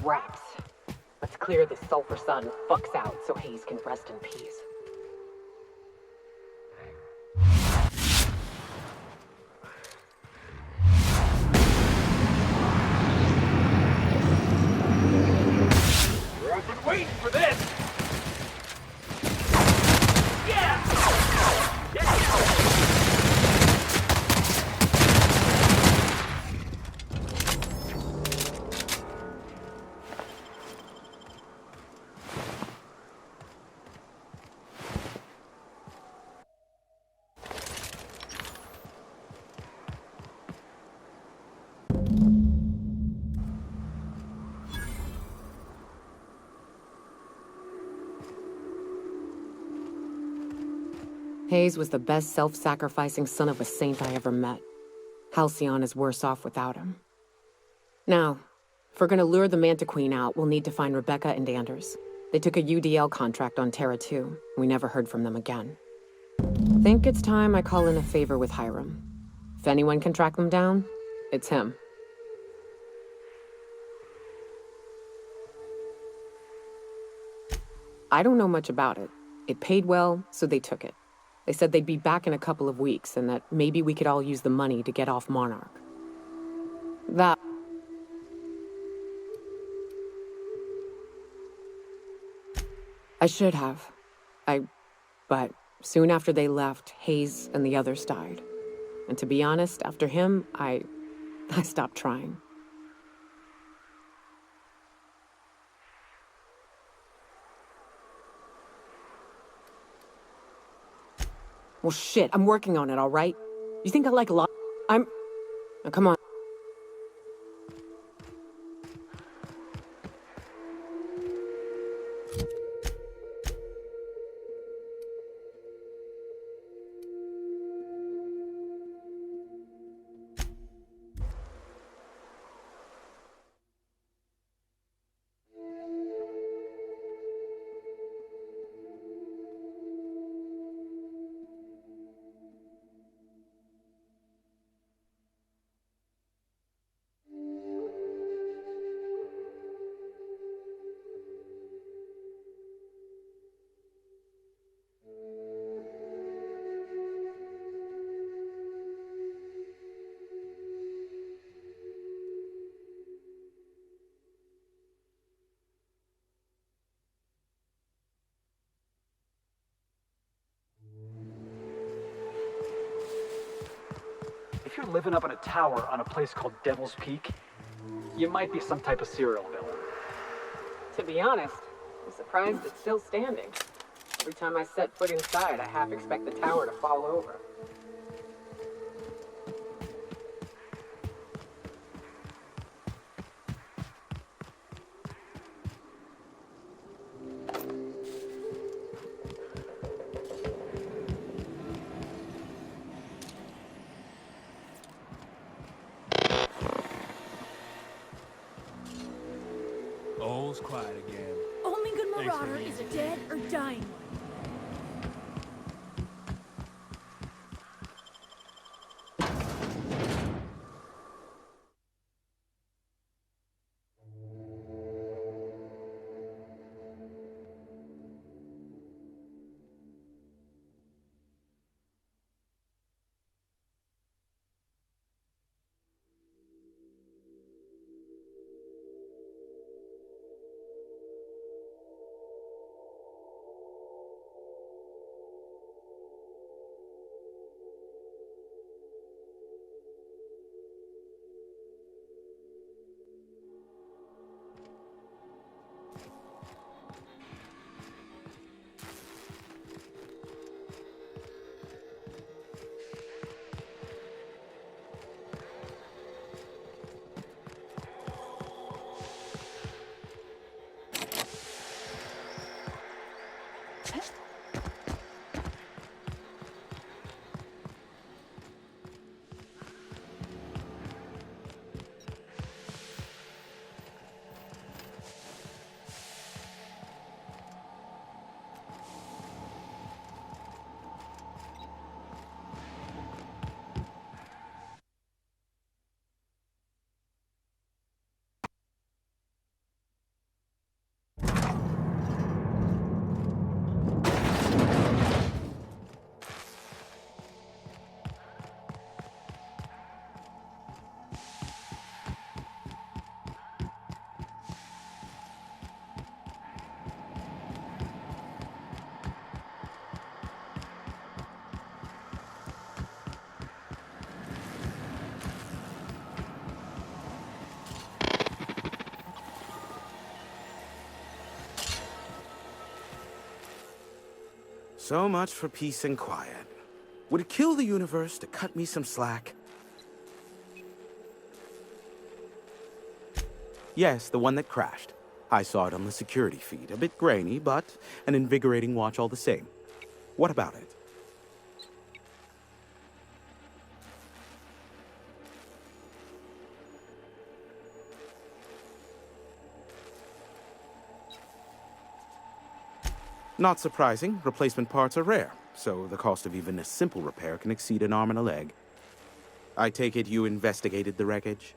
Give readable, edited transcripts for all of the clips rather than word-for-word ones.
Rats. Let's clear this sulfur sun fucks out so Hayes can rest in peace. I've been waiting for this! Yeah! Hayes was the best self-sacrificing son of a saint I ever met. Halcyon is worse off without him. Now, if we're gonna lure the Manta Queen out, we'll need to find Rebecca and Anders. They took a UDL contract on Terra 2. We never heard from them again. Think it's time I call in a favor with Hiram. If anyone can track them down, it's him. I don't know much about it. It paid well, so they took it. They said they'd be back in a couple of weeks and that maybe we could all use the money to get off Monarch. That... I should have. But soon after they left, Hayes and the others died. And to be honest, after him, I stopped trying. Well, shit, I'm working on it, all right? You think I like a lot? Now, come on. If you're living up in a tower on a place called Devil's Peak, you might be some type of serial villain. To be honest, I'm surprised it's still standing. Every time I set foot inside, I half expect the tower to fall over. All's quiet again. Only good Thanks for marauder the is a easy dead or dying one. So much for peace and quiet. Would it kill the universe to cut me some slack? Yes, the one that crashed. I saw it on the security feed. A bit grainy, but an invigorating watch all the same. What about it? Not surprising, replacement parts are rare, so the cost of even a simple repair can exceed an arm and a leg. I take it you investigated the wreckage?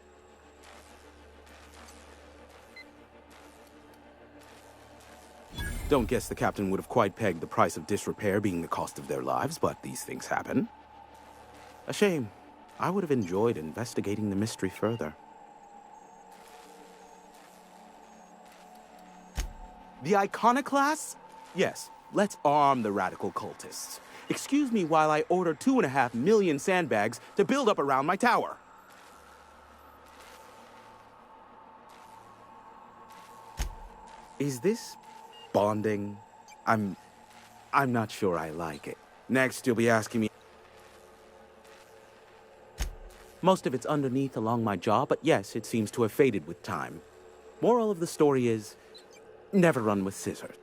Don't guess the captain would have quite pegged the price of disrepair being the cost of their lives, but these things happen. A shame. I would have enjoyed investigating the mystery further. The iconoclasts? Yes, let's arm the radical cultists. Excuse me while I order 2.5 million sandbags to build up around my tower. Is this bonding? I'm not sure I like it. Next, you'll be asking me. Most of it's underneath along my jaw, but yes, it seems to have faded with time. Moral of the story is, never run with scissors.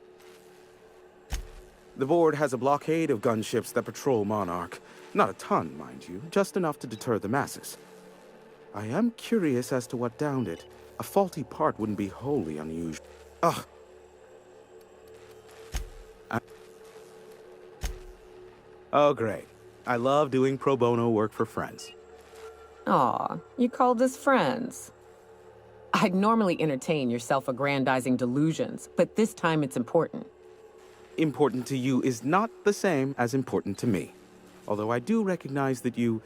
The board has a blockade of gunships that patrol Monarch. Not a ton, mind you, just enough to deter the masses. I am curious as to what downed it. A faulty part wouldn't be wholly unusual. Ugh. Oh, great. I love doing pro bono work for friends. Aw, you called us friends. I'd normally entertain your self-aggrandizing delusions, but this time it's important. Important to you is not the same as important to me. Although I do recognize that you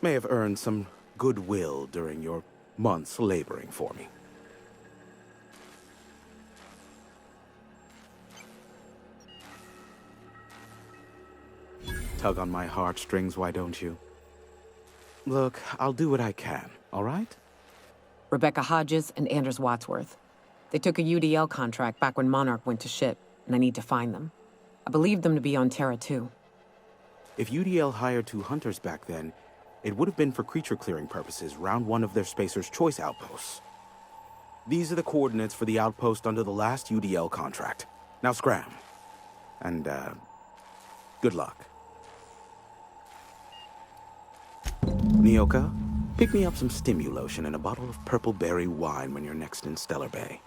may have earned some goodwill during your months laboring for me. Tug on my heartstrings, why don't you? Look, I'll do what I can, all right? Rebecca Hodges and Anders Wadsworth. They took a UDL contract back when Monarch went to shit, and I need to find them. I believe them to be on Terra too. If UDL hired 2 hunters back then, it would have been for creature clearing purposes round one of their Spacer's Choice outposts. These are the coordinates for the outpost under the last UDL contract. Now scram. And, good luck. Nyoka, pick me up some Stimulotion and a bottle of purple berry wine when you're next in Stellar Bay.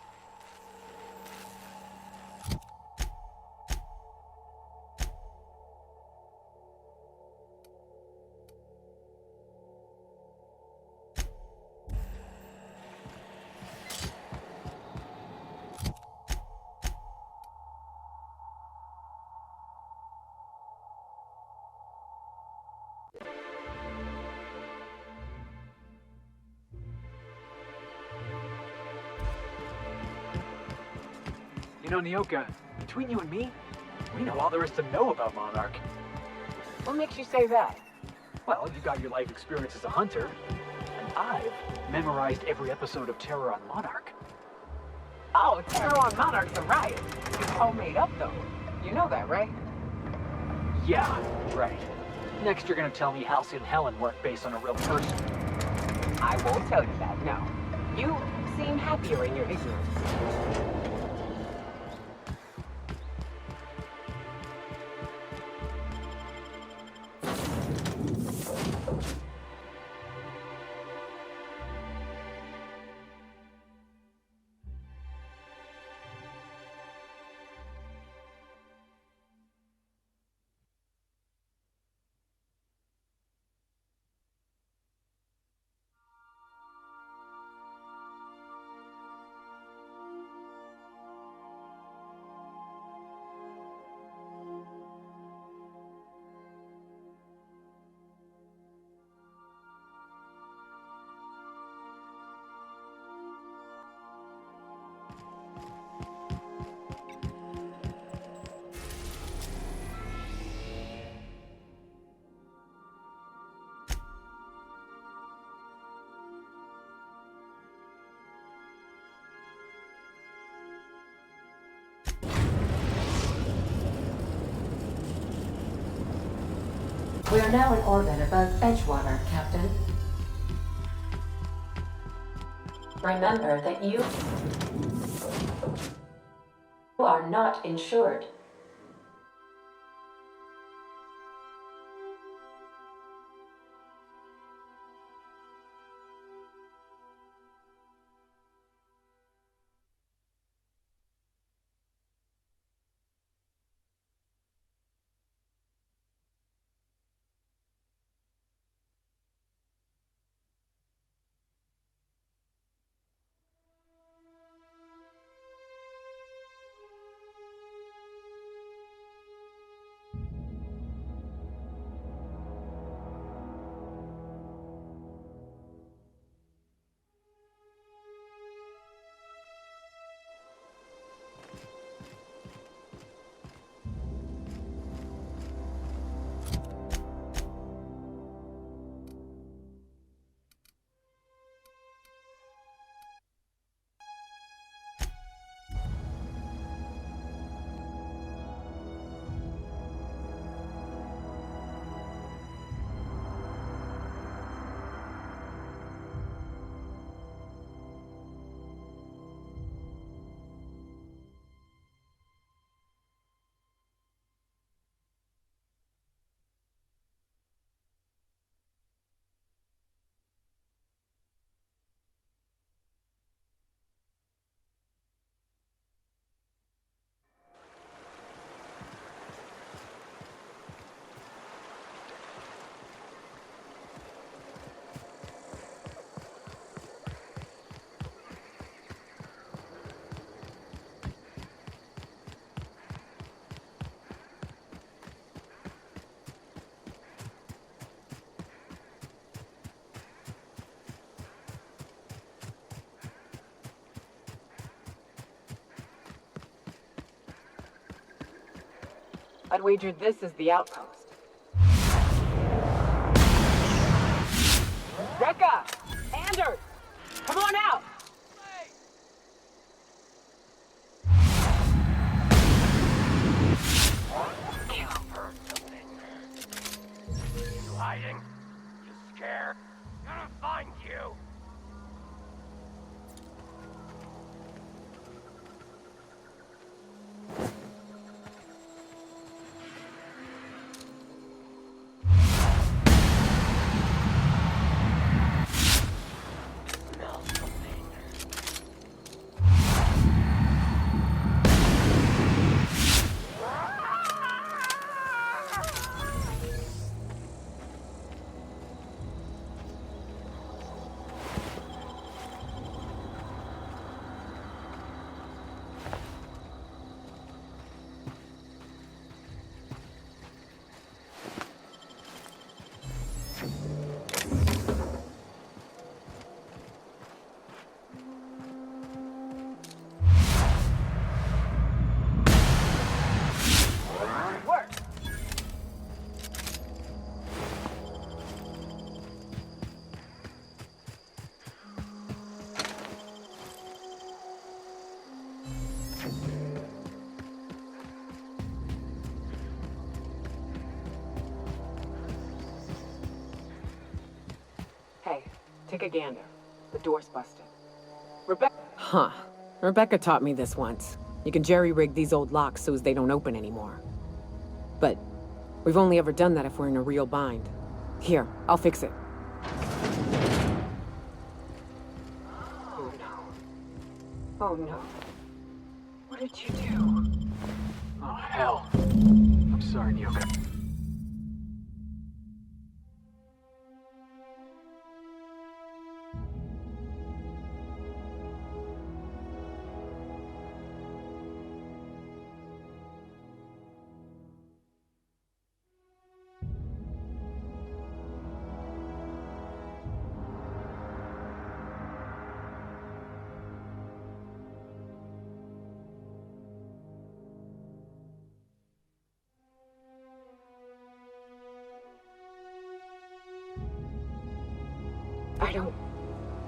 You know, Nyoka, between you and me, we know all there is to know about Monarch. What makes you say that? Well, you got your life experience as a hunter, and I've memorized every episode of Terror on Monarch. Oh, Terror on Monarch's a riot. It's all made up, though. You know that, right? Yeah, right. Next, you're gonna tell me Halcyon and Helen weren't based on a real person. I won't tell you that, no. You seem happier in your ignorance. We are now in orbit above Edgewater, Captain. Remember that you are not insured. I'd wager this is the outpost. Rekka! Anders! Come on out! You hiding? You scared? Gonna find you! Hey, take a gander. The door's busted. Rebecca... Huh. Rebecca taught me this once. You can jerry-rig these old locks so as they don't open anymore. But we've only ever done that if we're in a real bind. Here, I'll fix it. Oh no. Oh no. What did you do? Oh, hell. I'm sorry, Nyoka.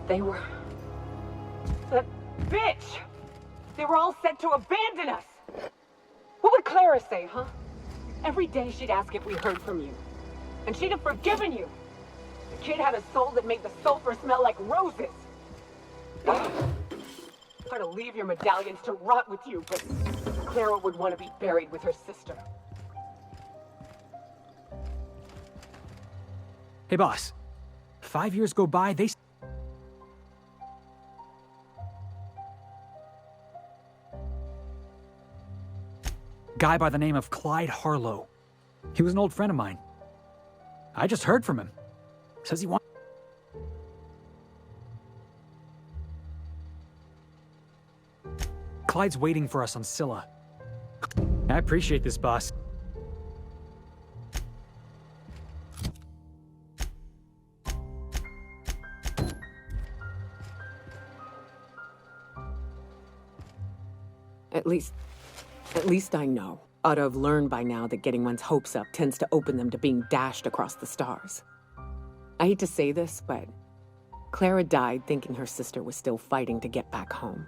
They were... That bitch! They were all set to abandon us! What would Clara say, huh? Every day she'd ask if we heard from you. and she'd have forgiven you. The kid had a soul that made the sulfur smell like roses. Try to leave your medallions to rot with you, but Clara would want to be buried with her sister. Hey, boss. 5 years go by, they... Guy by the name of Clyde Harlow. He was an old friend of mine. I just heard from him. Says he wants... Clyde's waiting for us on Scylla. I appreciate this, boss. At least I know. Ought to have learned by now that getting one's hopes up tends to open them to being dashed across the stars. I hate to say this, but Clara died thinking her sister was still fighting to get back home.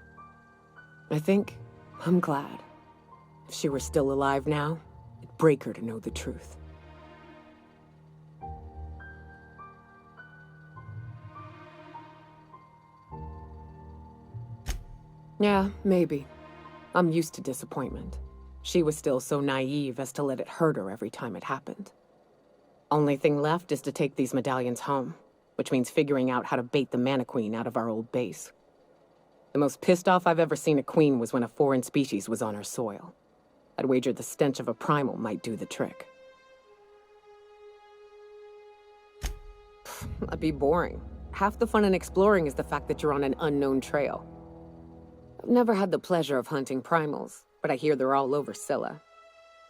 I'm glad. If she were still alive now, it'd break her to know the truth. Yeah, maybe. I'm used to disappointment. She was still so naive as to let it hurt her every time it happened. Only thing left is to take these medallions home, which means figuring out how to bait the Mana Queen out of our old base. The most pissed off I've ever seen a queen was when a foreign species was on our soil. I'd wager the stench of a primal might do the trick. That'd be boring. Half the fun in exploring is the fact that you're on an unknown trail. I've never had the pleasure of hunting primals, but I hear they're all over Scylla.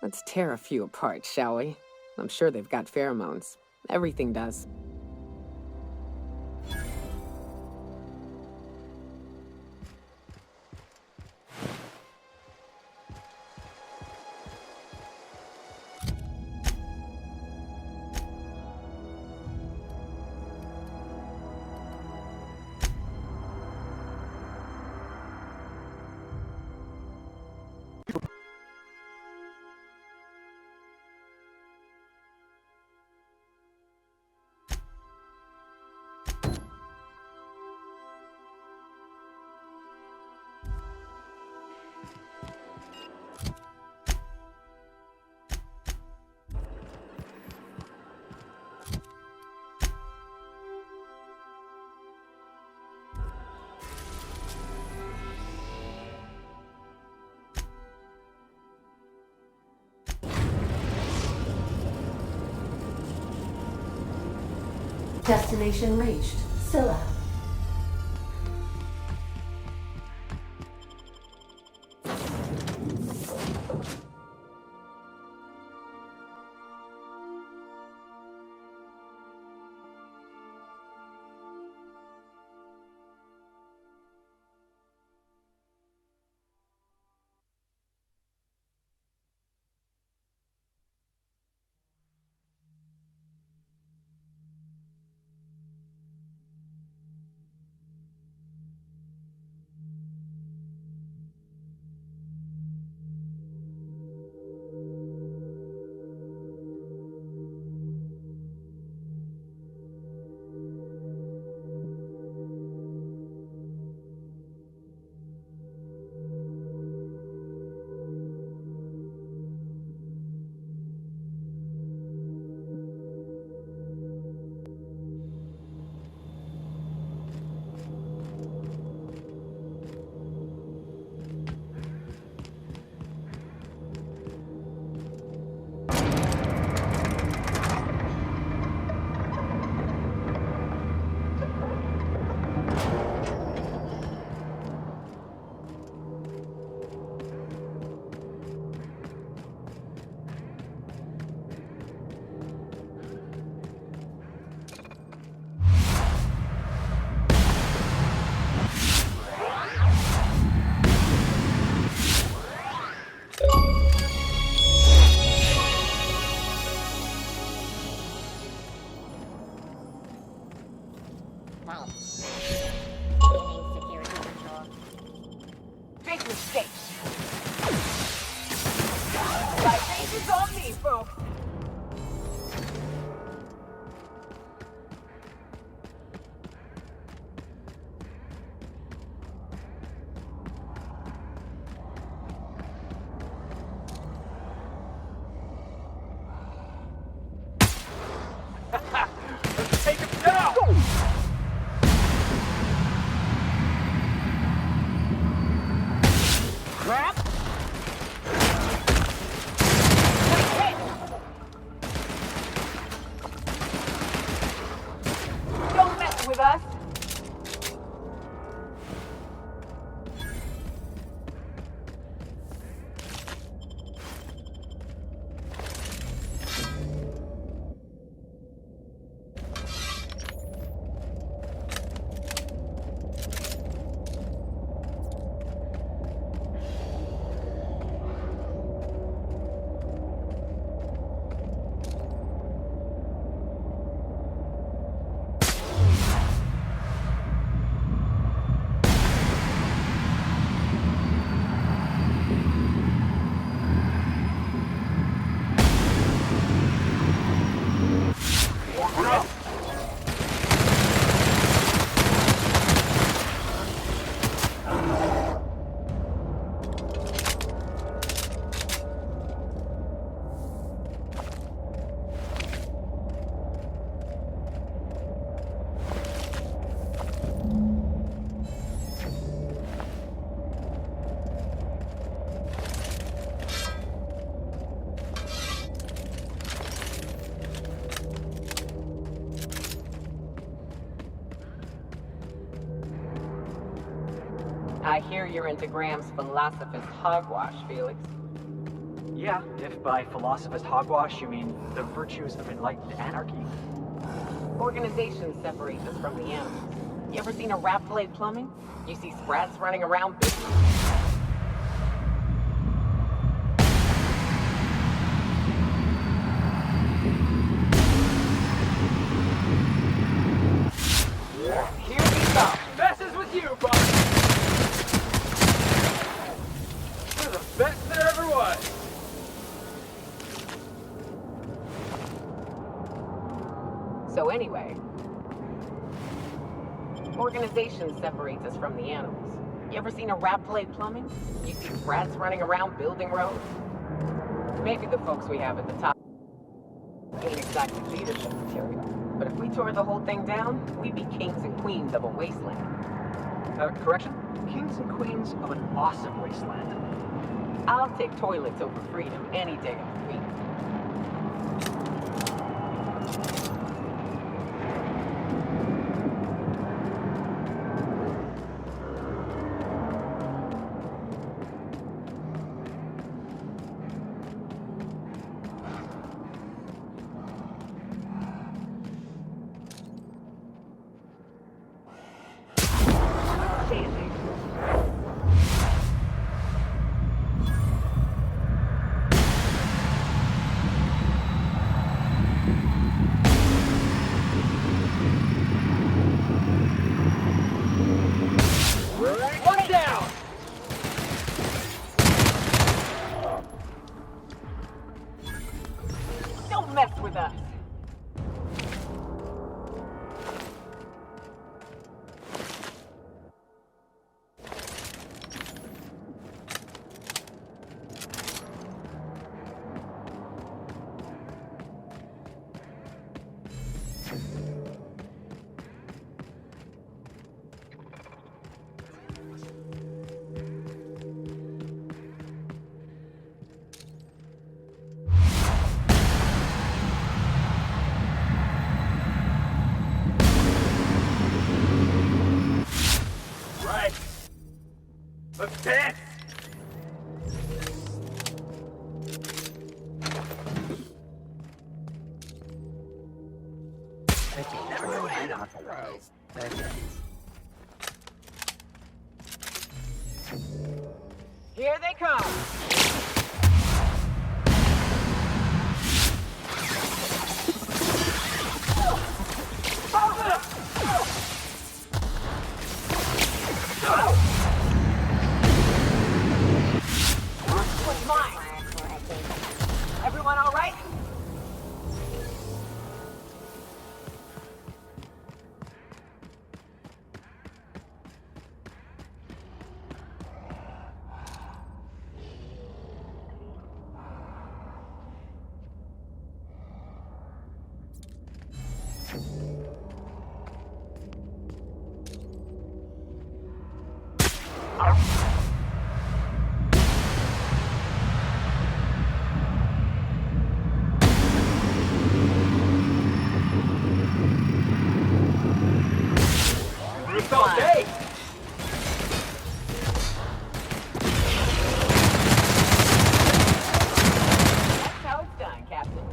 Let's tear a few apart, shall we? I'm sure they've got pheromones. Everything does. Destination reached. Scylla. Big mistake. Libations on me, folks. I hear you're into Graham's philosophist hogwash, Felix. Yeah, if by philosophist hogwash you mean the virtues of enlightened anarchy. Organization separates us from the animals. You ever seen a rat play plumbing? You see sprats running around. Here we go. Messes with you, bud. You're the best there ever was. So anyway, organization separates us from the animals. You ever seen a rat play plumbing? You see rats running around building roads? Maybe the folks we have at the top ain't exactly leadership material. But if we tore the whole thing down, we'd be kings and queens of a wasteland. Correction? Kings and queens of an awesome wasteland. I'll take toilets over freedom any day of the week. One down. Don't mess with us. Right. Let's dance. Here they come. What's mine? Everyone all right? It's all day. That's how it's done, Captain.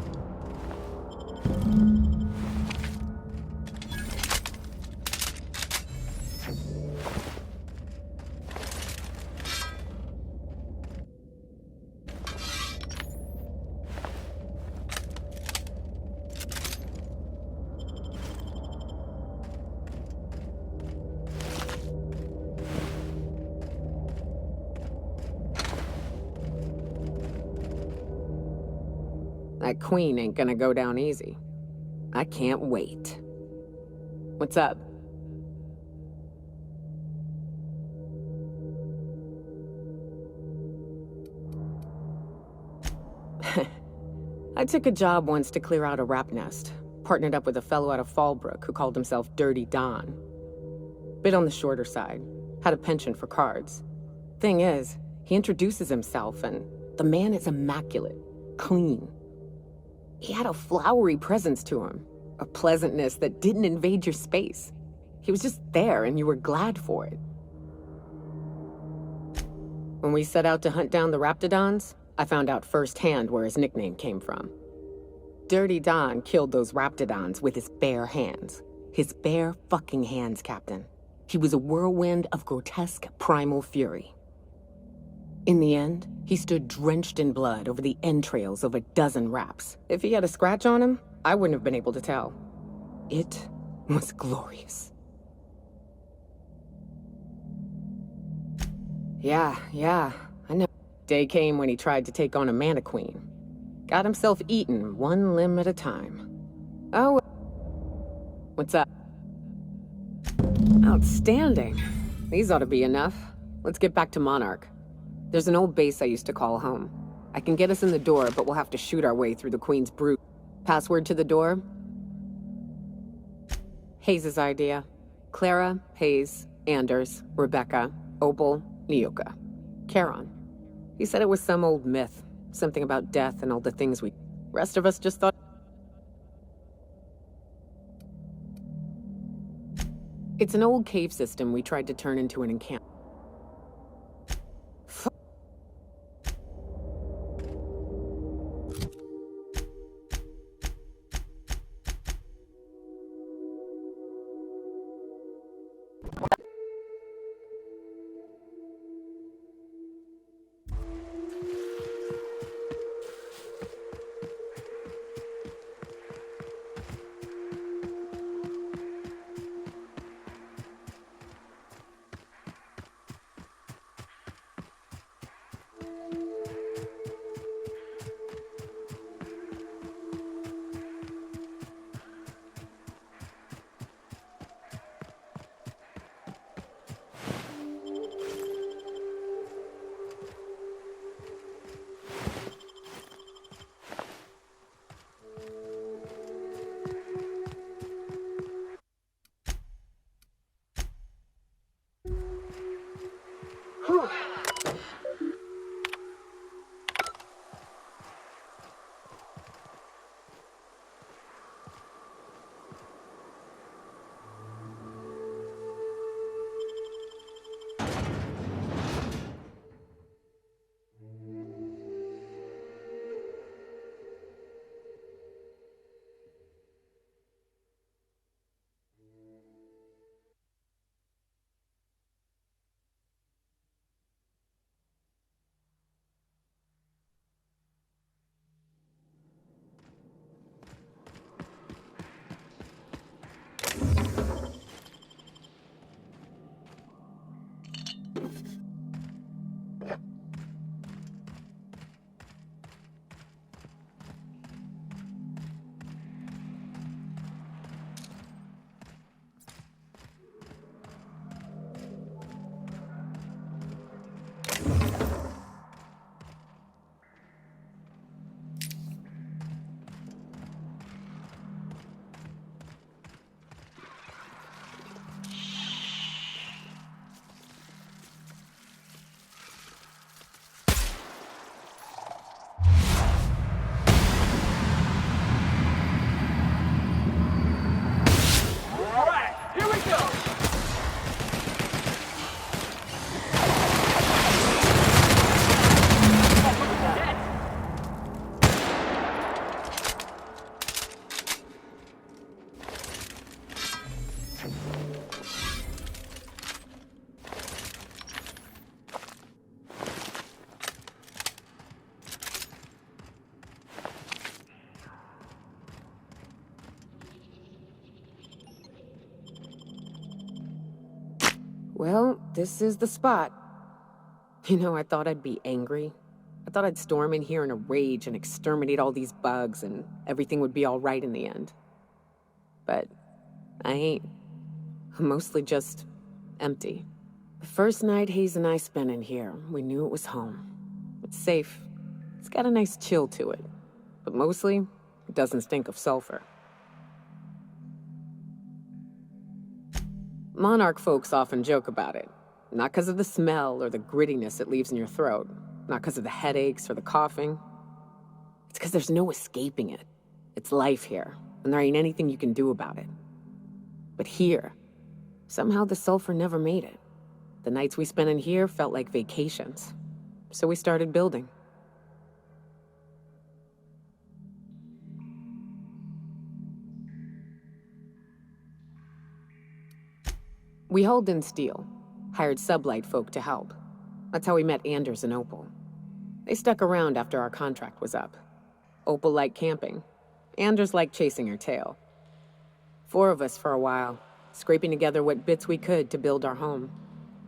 That queen ain't gonna go down easy. I can't wait. What's up? I took a job once to clear out a rap nest. Partnered up with a fellow out of Fallbrook who called himself Dirty Don. Bit on the shorter side. Had a penchant for cards. Thing is, he introduces himself and the man is immaculate. Clean. He had a flowery presence to him. A pleasantness that didn't invade your space. He was just there and you were glad for it. When we set out to hunt down the Raptidons, I found out firsthand where his nickname came from. Dirty Don killed those Raptidons with his bare hands. His bare fucking hands, Captain. He was a whirlwind of grotesque primal fury. In the end, he stood drenched in blood over the entrails of a dozen raps. If he had a scratch on him, I wouldn't have been able to tell. It was glorious. Yeah, I know. Day came when he tried to take on a mana queen. Got himself eaten one limb at a time. Oh, what's up? Outstanding. These ought to be enough. Let's get back to Monarch. There's an old base I used to call home. I can get us in the door, but we'll have to shoot our way through the Queen's brood. Password to the door? Hayes' idea. Clara, Hayes, Anders, Rebecca, Opal, Nyoka. Charon. He said it was some old myth. Something about death and all the things we... Rest of us just thought... It's an old cave system we tried to turn into an encampment. Well, this is the spot. You know, I thought I'd be angry. I thought I'd storm in here in a rage and exterminate all these bugs and everything would be all right in the end. But I ain't. I'm mostly just empty. The first night Hayes and I spent in here, we knew it was home. It's safe. It's got a nice chill to it. But mostly, it doesn't stink of sulfur. Monarch folks often joke about it. Not because of the smell or the grittiness it leaves in your throat. Not because of the headaches or the coughing. It's because there's no escaping it. It's life here, and there ain't anything you can do about it. But here, somehow the sulfur never made it. The nights we spent in here felt like vacations. So we started building. We hauled in steel, hired sublight folk to help. That's how we met Anders and Opal. They stuck around after our contract was up. Opal liked camping. Anders liked chasing her tail. 4 of us for a while, scraping together what bits we could to build our home.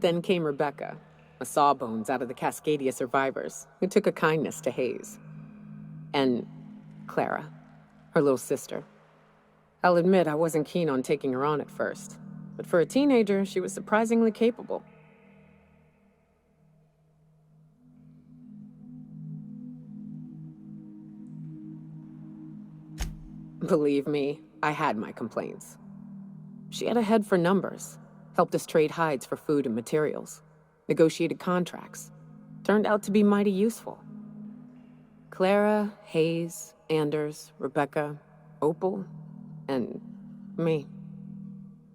Then came Rebecca, a sawbones out of the Cascadia survivors, who took a kindness to Hayes. And Clara, her little sister. I'll admit I wasn't keen on taking her on at first, but for a teenager, she was surprisingly capable. Believe me, I had my complaints. She had a head for numbers, helped us trade hides for food and materials, negotiated contracts. Turned out to be mighty useful. Clara, Hayes, Anders, Rebecca, Opal, and me.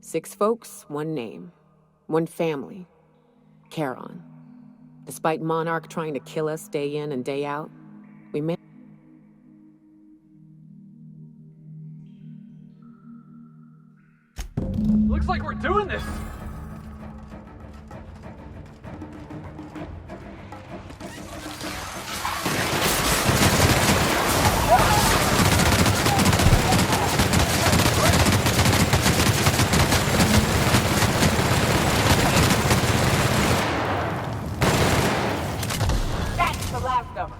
6 folks, 1 name, 1 family. Charon. Despite Monarch trying to kill us day in and day out, we managed. Looks like we're doing this! That's the last of them.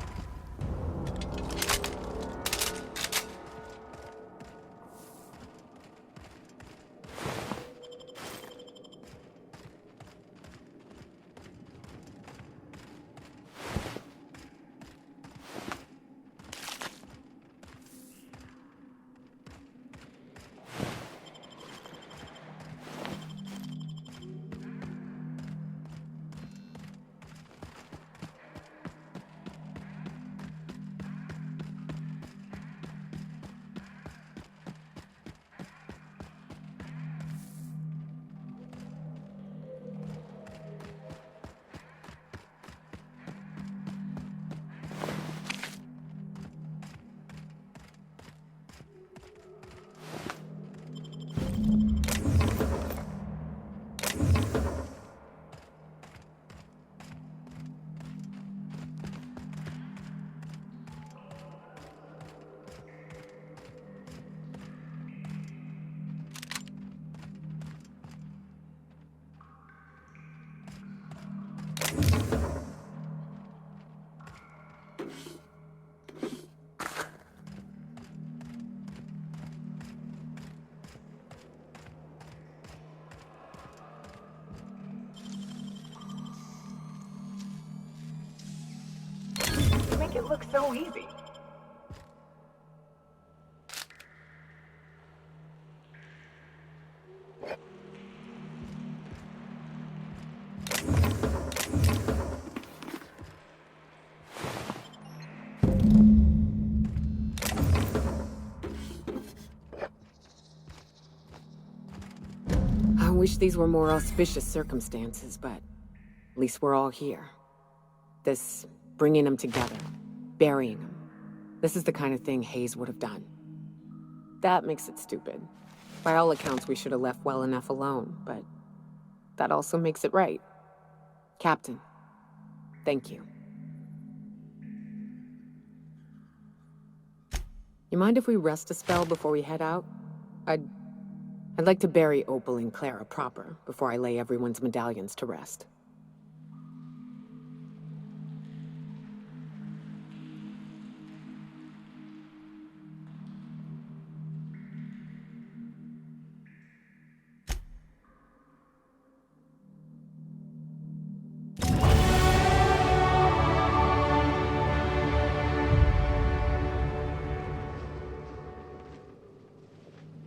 Make it look so easy. I wish these were more auspicious circumstances, but at least we're all here. This bringing them together, burying them. This is the kind of thing Hayes would have done. That makes it stupid. By all accounts, we should have left well enough alone, but that also makes it right. Captain, thank you. You mind if we rest a spell before we head out? I'd like to bury Opal and Clara proper before I lay everyone's medallions to rest.